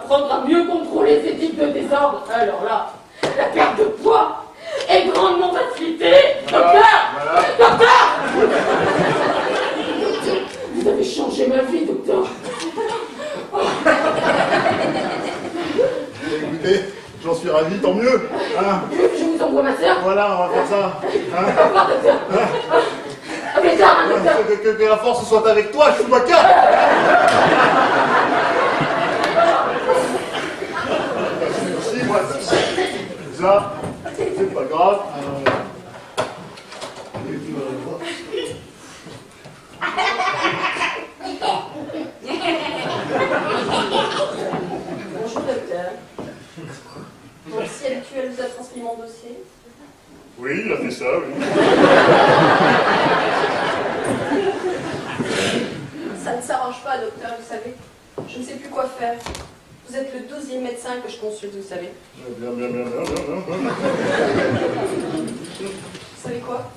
apprendre à mieux contrôler ces types de désordre. Alors là, la perte de poids est grandement facilitée. Docteur! Docteur! Vous avez changé ma vie, docteur. Écoutez, j'en suis ravi, tant mieux. Hein. Je vous envoie ma sœur. Voilà, on va faire ça. Hein. Au revoir, docteur. À plus tard, hein, docteur. Que la force soit avec toi, Chewbacca. Merci, moi. Ça, c'est pas grave. Bonjour docteur. Mon si habituel vous a transmis mon dossier. Oui, il a fait ça, oui. Ça ne s'arrange pas, docteur, vous savez. Je ne sais plus quoi faire. Vous êtes le 12e médecin que je consulte, vous savez. Bien. Vous savez quoi?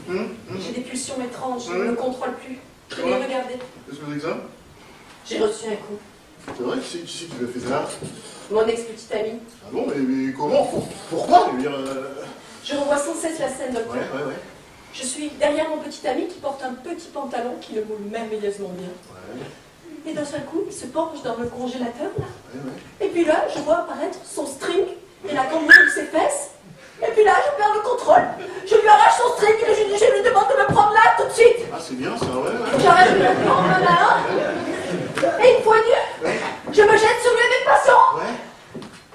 J'ai des pulsions étranges, je ne me contrôle plus. Venez regarder. Qu'est-ce que c'est que ça? J'ai reçu un coup. C'est vrai, qui c'est qui lui a fait ça? Mon ex-petite amie. Ah bon, mais comment? Pourquoi? Je revois sans cesse la scène, docteur. Ouais. Je suis derrière mon petit ami qui porte un petit pantalon qui le moule merveilleusement bien. Ouais. Et d'un seul coup, il se penche dans le congélateur, là. Ouais. Et puis là, je vois apparaître son string et la cambrure de ses fesses. Et puis là, je perds le contrôle. Je lui arrache son string et je lui demande de me prendre là tout de suite. Ah, c'est bien ça, ouais. J'arrête de le prendre un à un. Et une fois nu, je me jette sur lui avec passion. Ouais.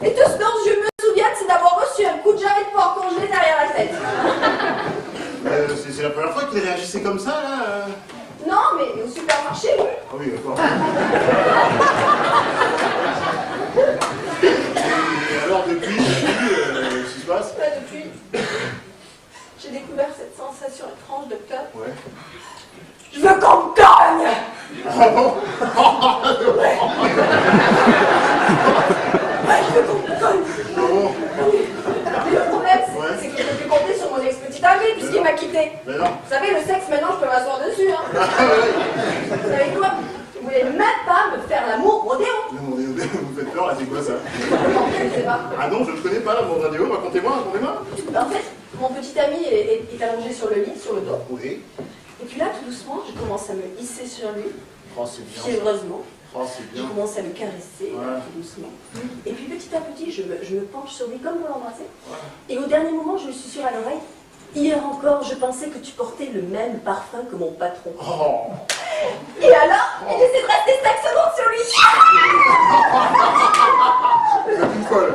Et tout ce dont je me souviens, c'est d'avoir reçu un coup de jarret de porc congelé derrière la tête. C'est la première fois qu'il réagissait comme ça, là Non, mais au supermarché, oui. Ah oui, d'accord. Et alors, depuis, qu'est-ce qui se passe? Pas depuis. J'ai découvert cette sensation étrange, docteur. Ouais. Je veux qu'on me cogne. Ah bon? Ouais, je veux qu'on me cogne. Ah bon? Mais le problème, c'est que je ne peux plus compter sur mon ex-petite amie puisqu'il m'a quitté. Mais non. Vous savez, le sexe, maintenant, je peux m'asseoir dessus. Hein. Vous savez quoi? Vous voulez même pas me faire l'amour rodéo. Non, vous faites peur, là, c'est quoi ça? Non, je ne sais pas. Ah non, je ne connais pas la bande radio, racontez-moi. En fait, mon petit ami est allongé sur le lit, sur le dos. Oui. Et puis là, tout doucement, je commence à me hisser sur lui, Oh, c'est bien. fiévreusement. Oh, c'est Je bien. commence à le caresser, tout doucement. Et puis petit à petit, je me penche sur lui comme pour l'embrasser. Et au dernier moment, je lui susurre à l'oreille. Hier encore, je pensais que tu portais le même parfum que mon patron. Oh. Et alors, j'essaie de rester 5 secondes sur lui. C'est une folle.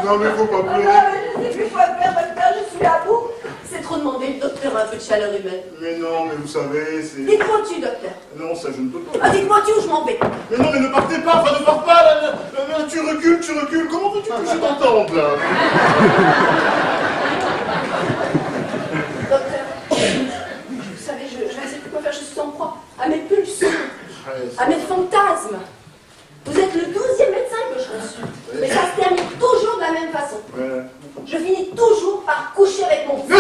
Non, mais faut pas pleurer. Je ne sais plus quoi faire, docteur, je suis à bout. C'est trop demandé, docteur, un peu de chaleur humaine. Mais non, mais vous savez, c'est... Dites-moi tu, docteur. Non, ça, je ne peux pas. Ah, dites-moi tu ou je m'en vais. Mais non, mais ne partez pas, enfin, ne pars pas, là, tu recules. Comment veux-tu que je t'entende, là? Docteur, vous savez, je ne sais plus quoi faire, je suis en proie à mes pulsions, à mes fantasmes. Vous êtes le 12e médecin que je consulte, mais ça se termine toujours de la même façon. Je finis toujours par coucher avec mon fils. Vous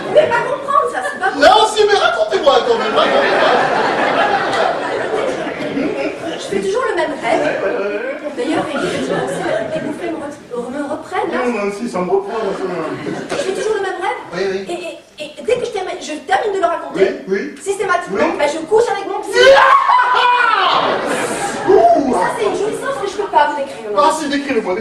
pouvez pas comprendre ça, c'est pas possible. Non, si, mais racontez-moi quand même, Je fais toujours le même rêve. D'ailleurs, les bouffées me reprennent. Là. Moi aussi, ça me reprend. Je fais toujours le même rêve. Et dès que je termine de le raconter, systématiquement, ben, je couche avec mon fils. Ça, c'est une jouissance que je ne peux pas vous décrire. Ah si, décrivez-moi.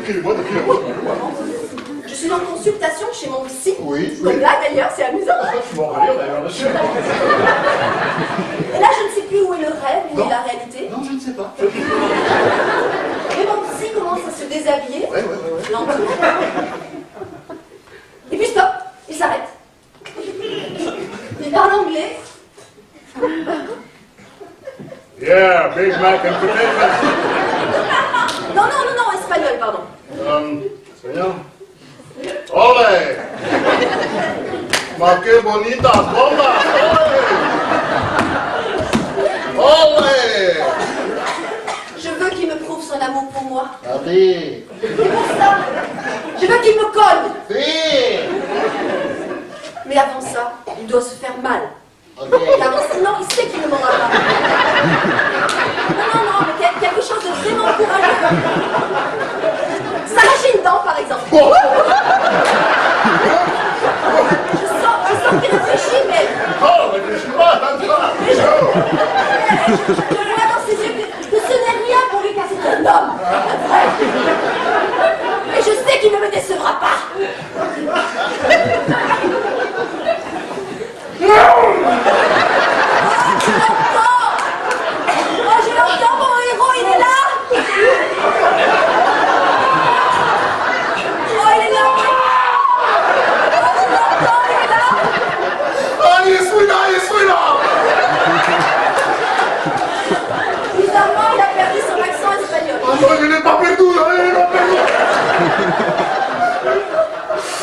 Je suis en consultation chez mon psy. Oui. Donc là, d'ailleurs, c'est amusant. Je m'en rire, d'ailleurs, monsieur. Et là, je ne sais plus où est le rêve, où est la réalité. Non, je ne sais pas. Et mon psy commence à se déshabiller. Ouais. Lentement. Et puis stop, il s'arrête. Il parle anglais. Yeah, Big Mac and potatoes. Non, espagnol, pardon. Espagnol. Ole! Ma que bonita bomba! Ole! Je veux qu'il me prouve son amour pour moi. Allez! Et pour ça, je veux qu'il me colle. Si! Mais avant ça, il doit se faire mal. Ok. Car sinon, il sait qu'il ne m'aura pas. Je vois dans ses yeux que ce n'est rien pour lui car c'est un homme. Un vrai. Et je sais qu'il ne me décevra pas. Oh, je l'entends, mon héros, il est là. Oh, il est là. Oh, je l'entends, il est là. Ah, il est celui-là. Bizarrement, il a perdu son accent espagnol. Ah non, il n'est pas perdu, il n'est pas perdu.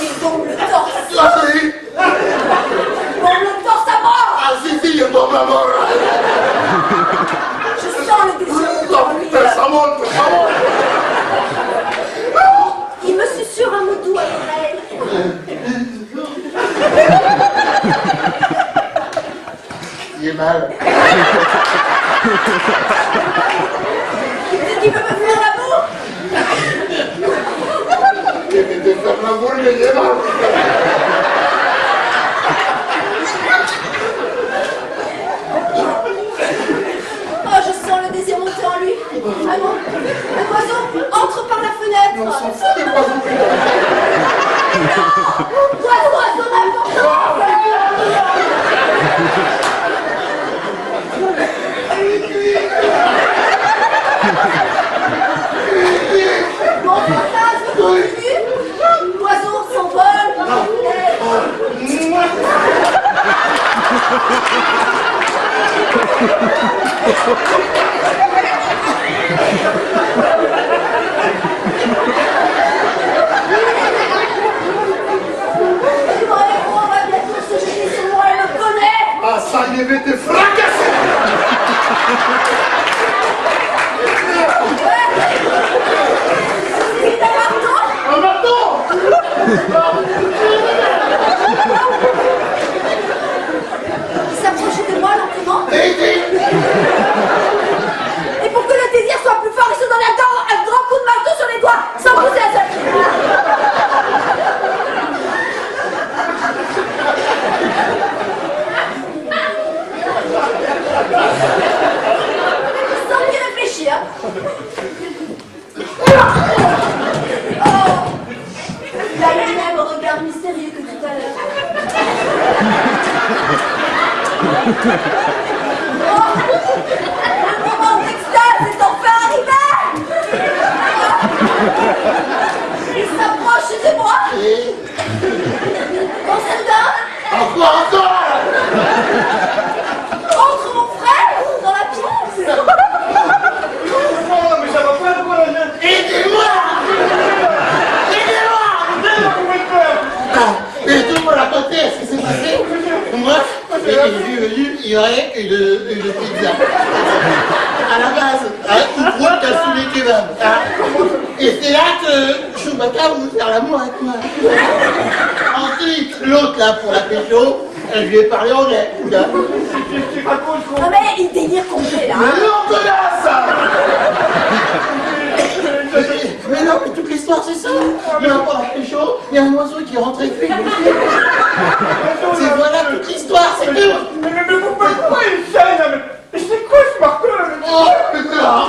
Il tombe le torse. Ah, si. Il tombe le torse à mort. Ah, si, il tombe à mort. Je sens le désir en lui. Ça monte. Il me susurre un mot doux à l'oreille. Il est mal. Il veut me faire l'amour. Il veut te faire l'amour, mais il est mal. Oh, je sens le désir monter en lui. Ah non, un oiseau entre par la fenêtre. On s'en fout des oiseaux. Oiseau d'importance. Mon fantasme continue. L'oiseau s'envole par la fenêtre. Mon héros va bientôt se jeter sur moi, elle me connaît. Ah, ça, il va te fracasser. Il a marteau. Un marteau. Il s'approche de moi lentement. Et Et pour que le désir soit plus fort, il se donne un grand coup de marteau sur les doigts, sans pousser un seul. Sans y réfléchir. Oh, il a le même regard mystérieux que tout à l'heure. Oh, le moment d'extase est enfin arrivé. Il s'approche de moi. Quand soudain, encore. entre mon frère dans la pièce. Oh, mais ça va pas de quoi la mienne. Aidez-moi. Aidez-moi raconter ce qui s'est passé. Moi, j'ai vu, il y aurait une pizza. À la base, une boîte à souler kebab. Et c'est là que Chewbacca voulait faire l'amour avec moi. Ensuite, l'autre là pour la pécho, je lui ai parlé anglais. Non mais il délire complet là. Mais non, connasse. Mais non, mais toute l'histoire c'est ça. Il y a un peu la pécho, il y a un oiseau qui rentre avec lui. C'est voilà toute l'histoire, c'est tout. Mais pourquoi il saigne? Mais c'est quoi ce marteau là? Oh putain.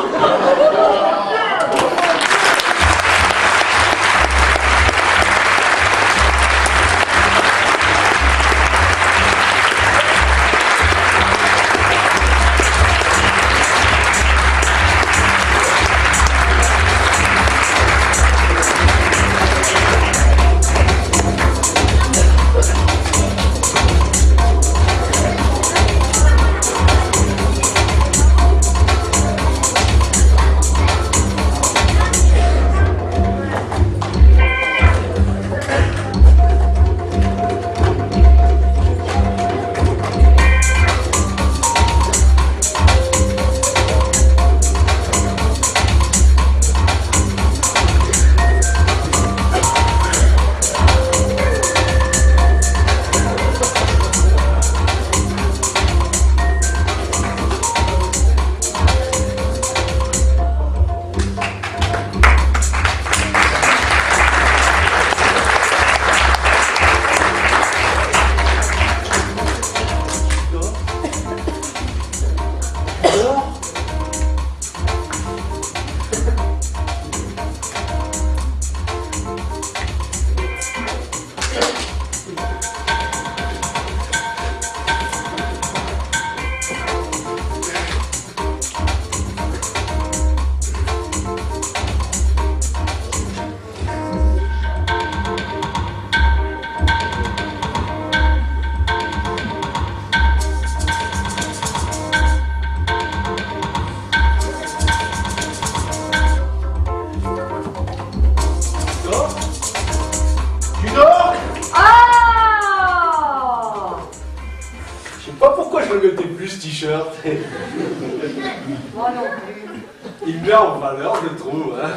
Moi non plus. Il met en valeur, je trouve. Hein.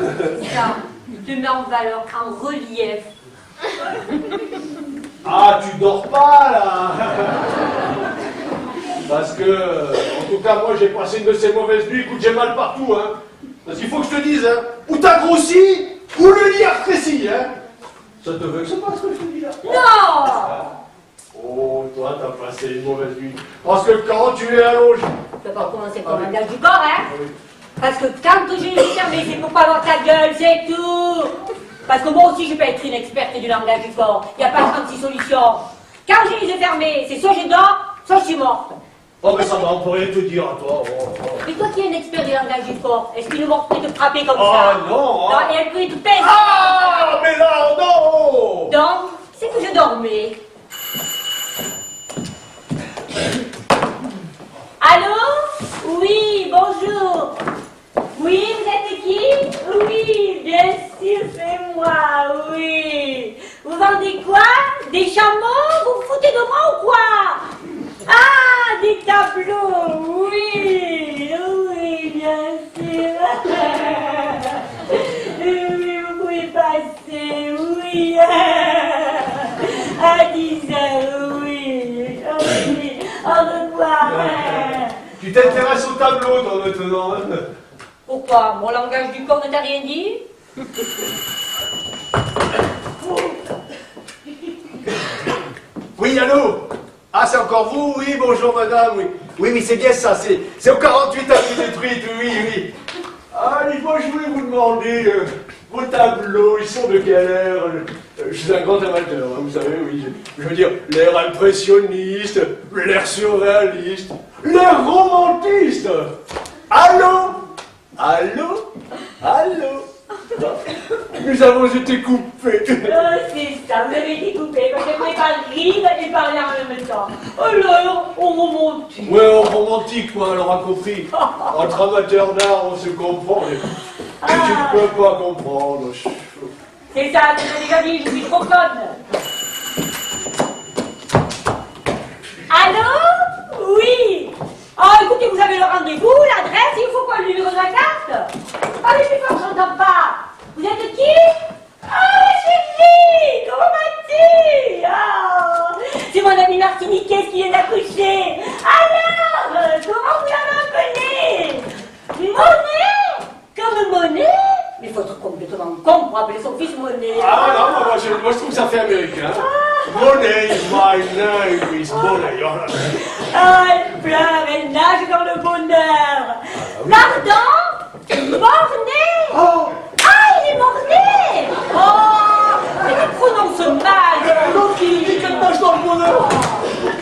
C'est ça. Il te met en valeur, en relief. Ah, tu dors pas, là. Parce que, en tout cas, moi, j'ai passé une de ces mauvaises nuits. Écoute, j'ai mal partout, hein. Parce qu'il faut que je te dise, hein. Ou t'as grossi, ou le lit a rétréci, hein. Ça te veut que c'est pas ce que je te dis, là? Non! Oh, toi, t'as passé une mauvaise nuit. Parce que quand tu es allongé... Tu vas pas commencer par un gage du corps, hein? Parce que quand j'ai les yeux fermés, c'est pour pas voir ta gueule, c'est tout! Parce que moi aussi, je peux être une experte du langage du corps. Il n'y a pas 36 solutions. Quand j'ai les yeux fermés, c'est soit je dors, soit je suis morte. Oh, mais ça va, on peut rien te dire à toi. Mais toi qui es un expert du langage du corps, est-ce qu'une morte peut te frapper comme ça? Ah non! Non, et elle peut te pèse. Ah, mais là, non! Donc, c'est que je dormais. Allô? Oui, bonjour. Oui, vous êtes qui? Oui, bien sûr, c'est moi, oui. Vous vendez quoi? Des chameaux? Vous vous foutez de moi ou quoi? Ah, des tableaux, oui, oui, bien sûr. Oui, vous pouvez passer, oui. À 10 heures, oui. Oui, au revoir. Tu t'intéresses au tableau, toi, maintenant, hein? Pourquoi? Mon langage du corps ne t'a rien dit? Oui, allô? Ah, c'est encore vous? Oui, bonjour, madame, oui. Oui, mais c'est bien ça, c'est au 48 avenue détruite, oui, oui. Ah, moi, je voulais vous demander, vos tableaux, ils sont de quelle ère? Je suis un grand amateur, hein, vous savez, oui. Je veux dire, l'ère impressionniste, l'ère surréaliste, l'ère romantiste. Allô? Allô? Allô? Nous avons été coupés. C'est ça, vous avez été coupé, parce que je ne pouvais pas rire et parler en même temps. Alors, on remonte. Ouais, on romantique, quoi, alors a compris. Entre amateurs d'art, on se comprend, mais tu ne peux pas comprendre. C'est ça, je l'ai déjà dit, je suis trop conne. Allô? Oui. Oh, écoutez, vous avez le rendez-vous, l'adresse, il faut quoi, le numéro de la carte? Parlez plus fort, j'entends pas. Vous êtes qui? Ah, chérie, comment vas-tu? Oh, c'est mon ami martiniquais qui vient d'accoucher. Alors, comment vous l'avez appelé? Monet? Comme Monet? Mais il faut être complètement con pour appeler son fils Monet. Ah non, moi je trouve que ça fait américain. Money is my name, is money. Ah, elle pleure, elle nage dans le bonheur. Pardon? Mornay? Oh! Ah, il est morné! Oh! Mais tu prononces mal! L'autre qui dit qu'elle nage dans le bonheur.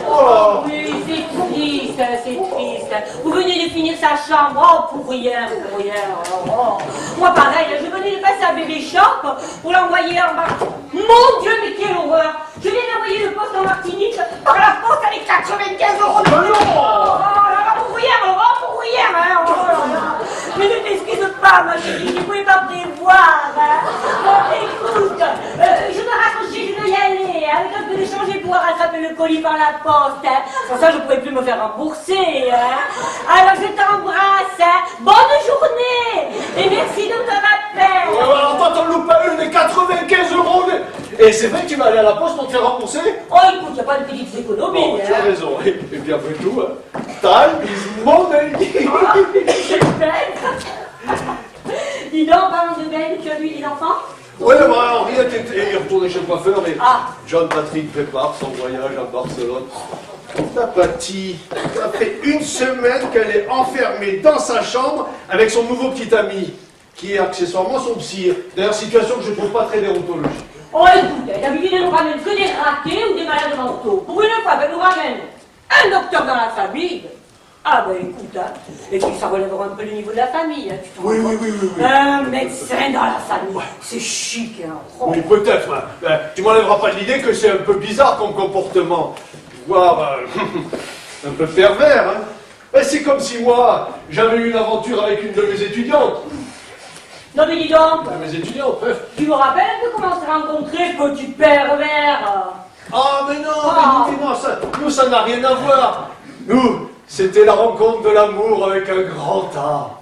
Oh! Oui, c'est triste, c'est triste. Vous venez de finir sa chambre, oh, pour rien, pour rien. Oh. Moi, pareil, je venais de passer à Bébé Shop pour l'envoyer en Martinique. Mon Dieu, mais quelle horreur! Je viens d'envoyer le poste en Martinique par la poste avec 95 euros de Mais non! pour rien, oh, pour rien, hein, oh là là. Mais ne t'excuse pas, ma chérie, je ne pouvais pas prévoir. Hein. Bon, écoute, je dois raccrocher, je dois y aller. Avec un peu d'échange, je vais pouvoir rattraper le colis par la poste. Hein. Sans ça, je ne pourrais plus me faire rembourser. Hein. Alors, je t'embrasse. Hein. Bonne journée. Et merci de ton appel. Ouais, alors toi, t'en loupes pas une des 95 euros. Et c'est vrai que tu vas aller à la poste pour te faire rembourser? Oh, écoute, il n'y a pas de petites économies. Bon, tu as hein. raison. Et puis après tout, time is money. J'espère. Dis donc, parlant de Ben, tu as vu les enfants? Ouais, bah, Henriette est retournée chez le coiffeur, mais Ah. John Patrick prépare son voyage à Barcelone. Ta Patty, ça fait une semaine qu'elle est enfermée dans sa chambre avec son nouveau petit ami, qui est accessoirement son psy. D'ailleurs, situation que je trouve pas très déontologique. Oh, écoute, d'habitude, elle nous ramène que des ratés ou des malades mentaux. Pour une fois, elle nous ramène un docteur dans la famille. Ah, ben écoute, hein. Et puis ça relèvera un peu le niveau de la famille. Hein, tu te rends Oui, compte. oui, oui, oui, oui. Un médecin dans la famille. C'est chic, hein. Oh. Oui, peut-être. Hein. Tu m'enlèveras pas de l'idée que c'est un peu bizarre comme comportement. Voire un peu pervers. Hein. Ben, c'est comme si moi, j'avais eu une aventure avec une de mes étudiantes. Non, mais dis donc, De mes étudiantes, hein. tu me rappelles un peu comment on s'est rencontrés, petit pervers? Ah, mais non, Ah. mais non, ça, nous, ça n'a rien à voir. Nous, C'était la rencontre de l'amour avec un grand A.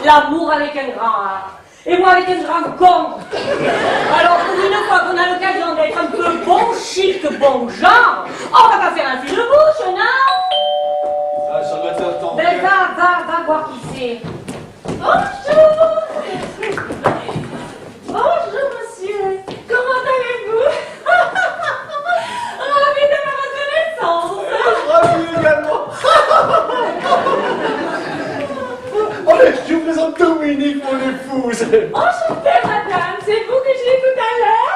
L'amour avec un grand A. Et moi avec un grand con. Alors pour une fois qu'on a l'occasion d'être un peu bon chic, bon genre, on va pas faire un fil de bouche, non? Ah, ça doit être un temps. Ben va voir qui c'est. Bonjour. Bonjour, monsieur. Comment allez-vous? Ravi de ma reconnaissance. Ravi également. Allez, je vous présente Dominique, mon épouse. Enchantée, madame. C'est vous que j'ai eu tout à l'heure.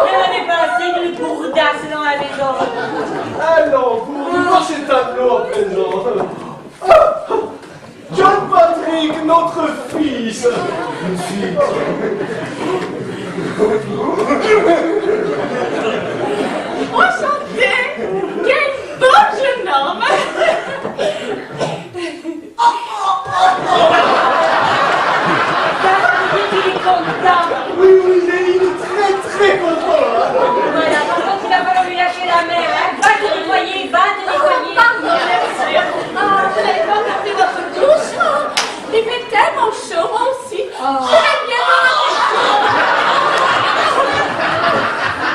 Elle avait pas assez de bourdasse dans la maison. Alors, pour voir ces tableaux à présent. John Patrick, notre fils. Enchantée. Quel beau jeune homme. Il est content. Oui, il est très très content. Voilà, par contre, il va falloir lui lâcher la mer, hein. Va te nettoyer, va te nettoyer. Pardon, monsieur. Ah, vous n'avez pas gardé votre douche? Il fait tellement chaud, moi aussi. J'aime bien.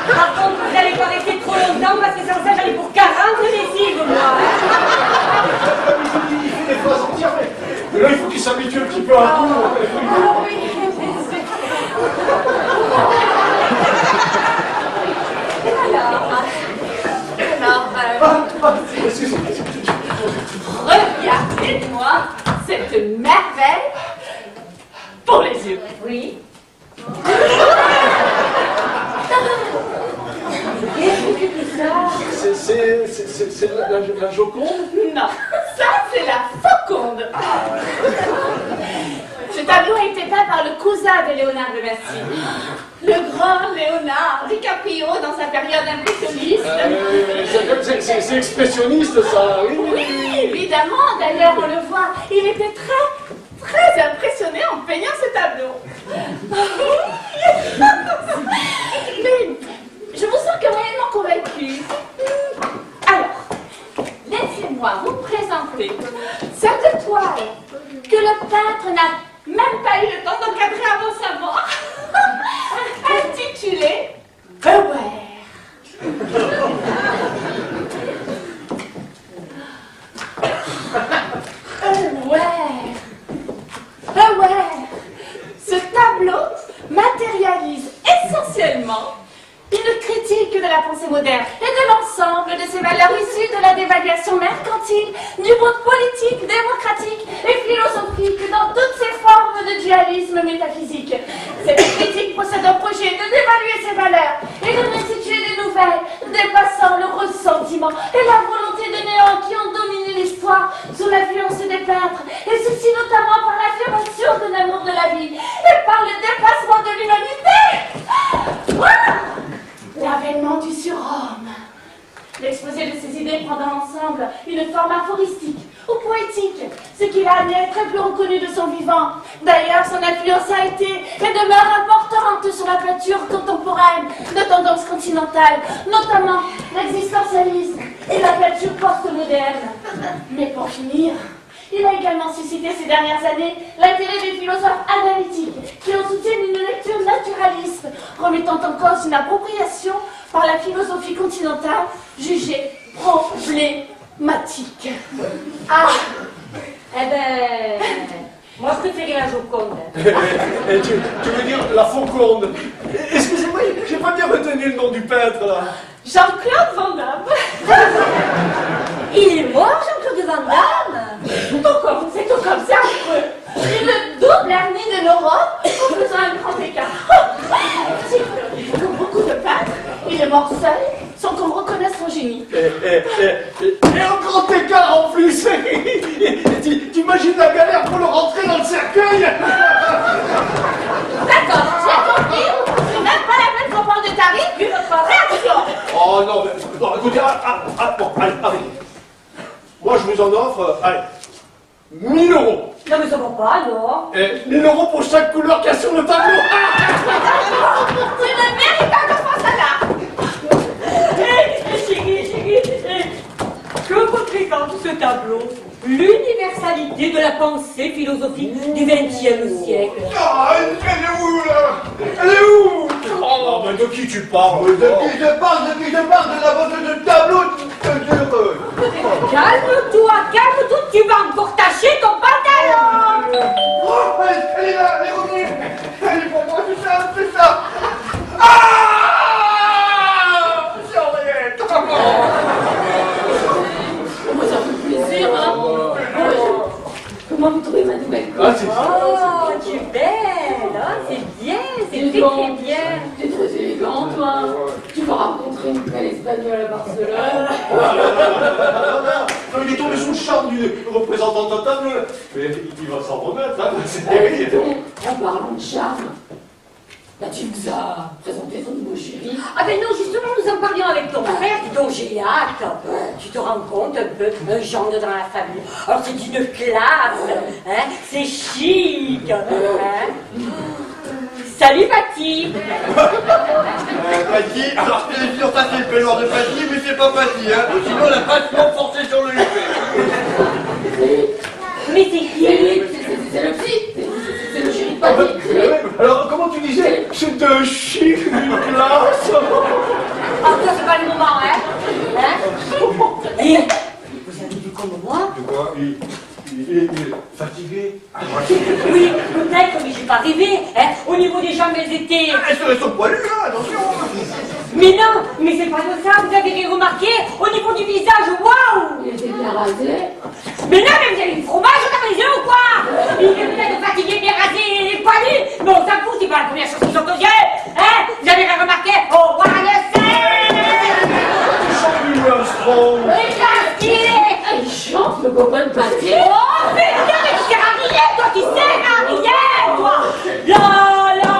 Par contre, vous n'allez pas rester trop longtemps parce que sans ça, j'allais pour 40 lessives, moi. Il fait des phrases entières, mais là, il faut qu'il s'habitue un petit peu à tout. Ah oui, regardez-moi cette merveille pour les yeux. Oui. C'est la Joconde? Non, ça c'est la Faconde. Ce tableau a été peint par le cousin de Léonard de Vinci, le grand Léonard DiCaprio dans sa période impressionniste. C'est expressionniste, ça, oui. Oui, évidemment, d'ailleurs on le voit, il était très impressionné en peignant ce tableau. Mais je vous sens que moyennement convaincu. Alors, laissez-moi vous présenter cette toile que le peintre n'a même pas eu le temps d'encadrer avant sa mort, intitulée Beware. Ce tableau matérialise essentiellement une critique de la pensée moderne et de l'ensemble de ses valeurs issues de la dévaluation mercantile, du monde politique, démocratique et philosophique dans toutes ses formes de dualisme métaphysique. Cette critique possède un projet de dévaluer ces valeurs et de restituer des nouvelles, dépassant le ressentiment et la volonté de néant qui ont dominé l'histoire sous l'influence des peintres, et ceci notamment par l'affirmation de l'amour de la vie et par le dépassement de l'humanité. L'avènement du surhomme. L'exposé de ces idées prend dans l'ensemble une forme aphoristique ou poétique, ce qui l'a amené à être très peu reconnu de son vivant. D'ailleurs, son influence a été et demeure importante sur la peinture contemporaine de tendance continentale, notamment l'existentialisme et la peinture post-moderne. Mais pour finir, il a également suscité ces dernières années l'intérêt des philosophes analytiques qui en soutiennent une lecture naturaliste, remettant en cause une appropriation par la philosophie continentale jugée problématique. Ah, eh ben, moi je préférais la Joconde. Tu veux dire la Fauconde? Excusez-moi, j'ai pas bien retenu le nom du peintre, là. Jean-Claude Van Damme. Il est mort, Jean-Claude Van Damme. C'est tout comme ça, c'est le double hernie de l'Europe en faisant un grand écart. Comme beaucoup de peintres, il est mort seul, sans qu'on reconnaisse son génie. Et un grand écart en plus. T'imagines la galère pour le rentrer dans le cercueil? D'accord, j'ai compris. C'est même pas la peine qu'on parle de tarif, vu votre réaction. Oh non, mais bon, écoutez, bon, allez. Moi, je vous en offre, allez, 1000 euros. Non mais ça va pas, non. Et 1000 euros pour chaque couleur qu'il y a sur le tableau. C'est le véritable enfant là. Chérie, que représente ce tableau? L'universalité de la pensée philosophique du XXe siècle. Ah, elle est où, là? Elle est où? Oh, mais de qui tu parles? De qui je parle de la beauté de tableau Calme-toi, tu vas encore tâcher ton pantalon. Oh, elle est là, elle est revenue. Elle est pour moi, c'est ça. Ah, c'est Henriette. Moi, ça fait plaisir, hein. Comment vous trouvez ma nouvelle Ah, c'est Oh, tu es belle, hein, c'est bien, c'est très bien. T'es très élégant, toi. Tu vas rencontrer une belle espagnole à Barcelone. Non, il est tombé sous le charme du représentant de tableau. Mais il va s'en remettre, hein. C'est Dis terrible. donc, en parlant de charme, là, tu nous as présenté ton nouveau chéri. Ah ben non, justement, nous en parlions avec ton frère, dont j'ai hâte. Tu te rends compte un peu, un genre dans la famille. Alors c'est d'une classe, hein, c'est chic. Hein. Salut Paty. Paty, alors c'est sûr, ça c'est le peignoir de Paty, mais c'est pas Paty, hein. Sinon, elle a vachement forcé sur le épée. Mais c'est qui? C'est le petit. C'est le chéri de Paty. Alors, comment tu disais? C'est de chic, une classe. Ah, ça c'est pas le moment, hein. Et vous avez vu comme moi? De quoi? Il est fatigué. Oui, peut-être, mais j'ai pas rêvé, hein. Au niveau des jambes, elles étaient... Elles sont poilues, hein, attention. Mais non, mais c'est pas de ça, vous avez remarqué? Au niveau du visage, waouh! Il était bien rasé. Mais non, mais vous avez du fromage dans les yeux ou quoi? Il est peut-être fatigué, bien rasé, les poilus. Mais on s'en fout, c'est pas la première chose qui saute aux yeux. Hein? Vous avez rien remarqué? Oh, voilà le ciel! Jean-Louis Armstrong. Regarde qui il est! Il chante, le copain de Paty. Oh, putain, mais tu sers à rien, toi, tu sers à rien, toi! La, la,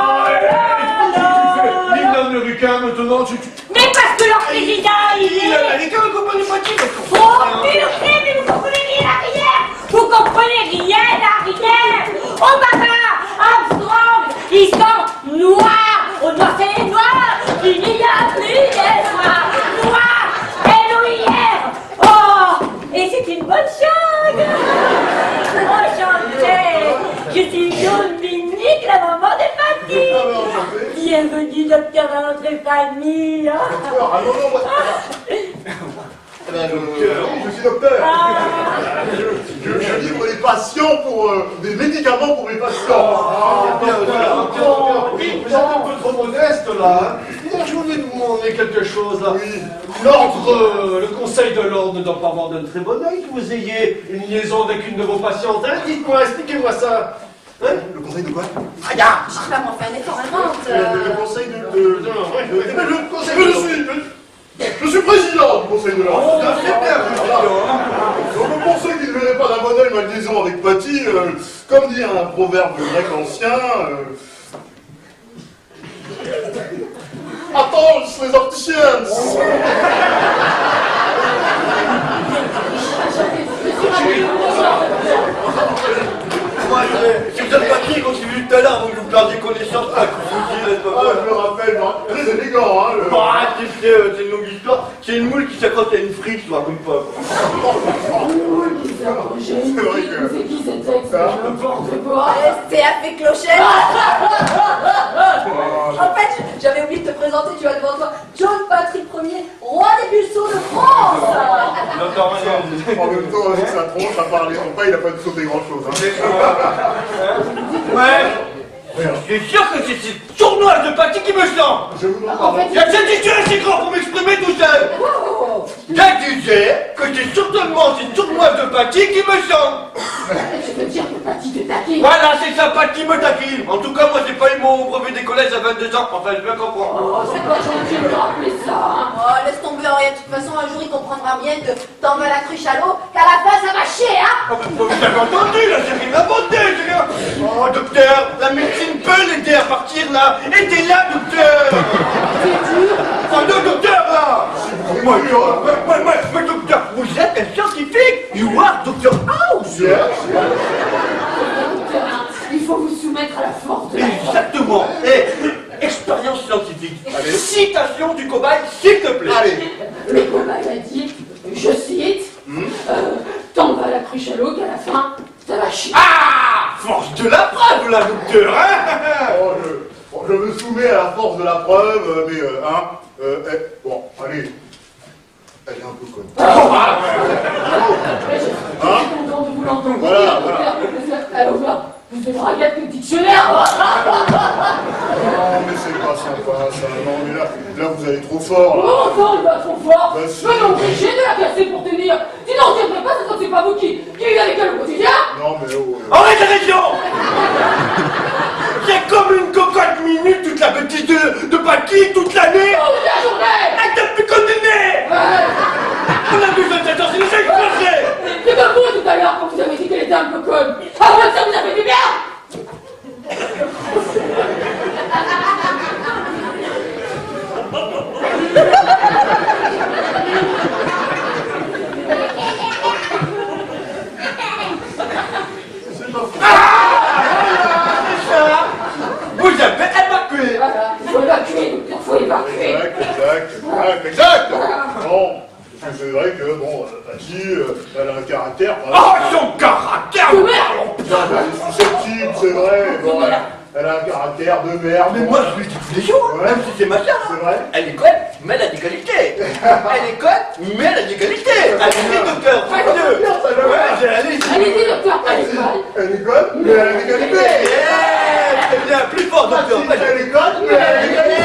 L'hymne américain, maintenant, tu... Mais parce que leur président, il est... Elle est quand même copain de Paty, Oh, purée, mais vous comprenez rien à rien! Vous comprenez rien à rien! Oh, papa! Armstrong! Ils sont noirs! Oh, noir, c'est les noirs! Il n'y a plus des noirs! Noirs! L-O-I-R! Oh! Et c'est une bonne chose! Enchantée! Je suis Dominique, la maman de Paty! Bienvenue, docteur, dans notre famille! Ah non, non, moi... Je suis docteur. Je livre les patients pour des médicaments pour mes patients. Oui, vous êtes un peu trop modeste, là. Je voulais vous demander quelque chose, là. Oui. L'ordre, le conseil de l'ordre ne doit pas avoir d'un très bon œil que vous ayez une liaison avec une de vos patientes. Hein? Dites-moi, expliquez-moi ça. Hein? Le conseil de quoi? Regarde, j'ai pas m'en fait un effort, invente. Le conseil le conseil je suis président du conseil de l'ordre. C'est bien, Donc pour ceux qui ne verraient pas d'un bon oeil ma liaison avec Paty, comme dit un proverbe grec ancien, attends les opticiens. Moi, si vous êtes Paty, quand j'ai vu tout à l'heure, avant que vous perdiez connaissance, je me rappelle, très élégant, hein. C'est une longue histoire. C'est une moule qui s'accroche à une frite, toi, comme pas. J'ai une fille, c'est qui cet ex? N'importe quoi. STAP Clochette. En fait, j'avais oublié de te présenter, tu vois devant toi, John Patrick Ier, roi des Bulsos de France. En même temps, avec sa tronche, à part les repas, il a pas dû sauter grand-chose. Ouais. Je suis sûr que c'est cette sournoise de Paty qui me sent. Je vous en En parle. fait, Il y a cette histoire assez grand pour m'exprimer tout seul. Je disais que c'est certainement cette sournoise de Paty qui me sent. je veux dire que Paty te taquine. Voilà, c'est ça, Paty me taquine. En tout cas, moi, j'ai pas eu mon brevet des collèges à 22 ans. Enfin, je me comprends. Oh, c'est pas gentil de me rappeler ça, hein. Oh, laisse tomber, Henriette. De toute façon, un jour, il comprendra bien que t'en veux la cruche à l'eau, qu'à la fin, ça va chier, hein. Oh, mais vous avez entendu, là, j'ai rien inventé, j'ai rien. Oh, docteur, la médecine peut l'aider à partir, là. Aidez là, docteur. Oh, non, docteur, là. Mais, docteur, vous êtes un scientifique. You are Dr. House. Yes, citation du cobaye, s'il te plaît. Allez. Le cobaye a dit, je cite, tant va la cruche à l'eau qu'à la fin, ça va chier. Ah, force de la preuve, là, docteur, hein. Je me soumets à la force de la preuve, mais bon, allez, elle est un peu conne. Je suis content de vous l'entendre. Voilà. Alors là, vous êtes raguette le dictionnaire. Non, mais c'est pas sympa, ça. Non, mais là, vous allez trop fort, là. Oh, non, il va trop fort. Bah, si. Mais non, obligé de la casser pour tenir. Sinon, on ne tiendrait pas, c'est pas vous qui vivez avec elle au quotidien. Non, mais Arrête la région. C'est comme une cocotte minute, toute la petite de Paki, toute l'année. Oh, la journée. Elle t'a pu condamner. On a besoin de cette heure, sinon c'est explosé. C'est comme vous tout à l'heure quand vous avez dit qu'elle était un peu conne. Après ça, vous avez fait du bien. Vous avez évacué. Voilà, il faut évacuer, docteur, il faut évacuer. exact. Bon, parce que c'est vrai que, bon, Paki, elle a un caractère... Oh, son caractère. De merde. Elle est susceptible, c'est vrai. Bon, elle a un caractère de merde. Mais moi, je lui dis tous les jours, Ouais. même si c'est ma sœur. C'est vrai. Elle est conne, mais elle a des qualités. Elle est conne, mais elle a des qualités. Allez-y, docteur, faites-le. Ouais, allez-y. Allez-y, docteur, allez-y. Elle est conne, mais elle a des qualités. Très bien, plus fort, docteur. Elle est conne, mais elle a des qualités.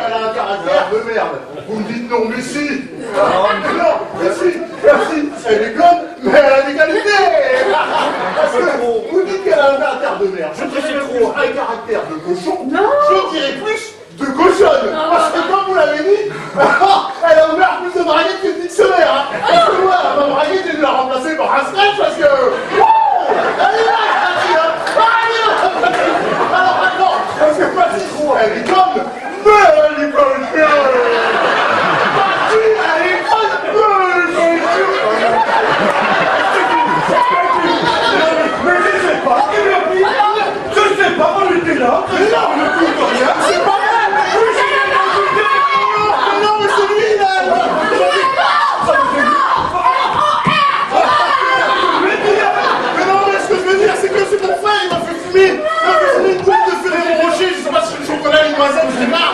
Elle a un caractère de merde. Vous me dites non, mais si. Non, merci. Elle est conne, mais elle a des qualités. Parce que vous dites qu'elle a un caractère de merde. Je dirais trop un caractère de cochon. Je dirais plus de cochonne. Parce que comme vous l'avez dit, elle a ouvert plus de braguettes que de dictionnaire. Hein. Parce que moi, ma braguette, j'ai dû la remplacer par un scratch parce que... Allez là, Paty, hein. Allez là. Alors maintenant, parce que Paty, elle est conne, mais elle est conne. Paty, elle est conne, mais elle est conne. Mais je sais pas, on était là. Mais non, on ne coûte rien. C'est pas vrai. Mais non, mais c'est lui, là. Mais non, mais ce que je veux dire, c'est que c'est mon frère, il m'a fait fumer. Il m'a fait fumer une boîte de Ferrero Rocher, je sais pas si c'est le chocolat, une noisette, je sais pas.